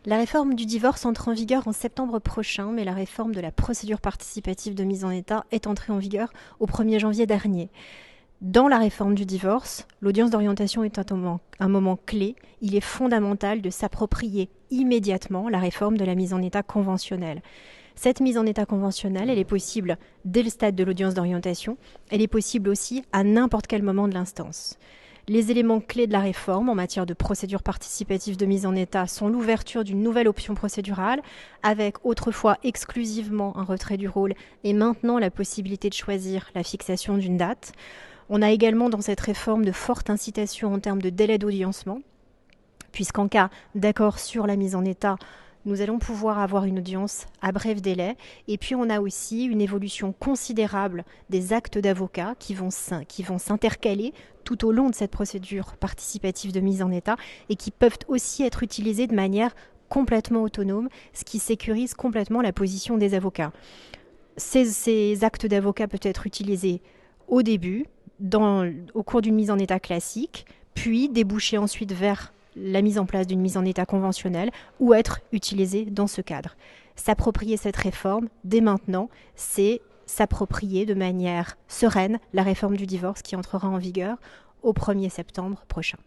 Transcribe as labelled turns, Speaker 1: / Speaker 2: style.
Speaker 1: La réforme du divorce entre en vigueur en septembre prochain, mais la réforme de la procédure participative de mise en état est entrée en vigueur au 1er janvier dernier. Dans la réforme du divorce, l'audience d'orientation est un moment clé. Il est fondamental de s'approprier immédiatement la réforme de la mise en état conventionnelle. Cette mise en état conventionnelle, elle est possible dès le stade de l'audience d'orientation. Elle est possible aussi à n'importe quel moment de l'instance. Les éléments clés de la réforme en matière de procédure participative de mise en état sont l'ouverture d'une nouvelle option procédurale, avec autrefois exclusivement un retrait du rôle et maintenant la possibilité de choisir la fixation d'une date. On a également dans cette réforme de fortes incitations en termes de délai d'audiencement, puisqu'en cas d'accord sur la mise en état, nous allons pouvoir avoir une audience à bref délai. Et puis on a aussi une évolution considérable des actes d'avocat qui vont s'intercaler tout au long de cette procédure participative de mise en état et qui peuvent aussi être utilisés de manière complètement autonome, ce qui sécurise complètement la position des avocats. Ces actes d'avocat peuvent être utilisés au début, au cours d'une mise en état classique, puis déboucher ensuite vers la mise en place d'une mise en état conventionnelle ou être utilisé dans ce cadre. S'approprier cette réforme dès maintenant, c'est s'approprier de manière sereine la réforme du divorce qui entrera en vigueur au 1er septembre prochain.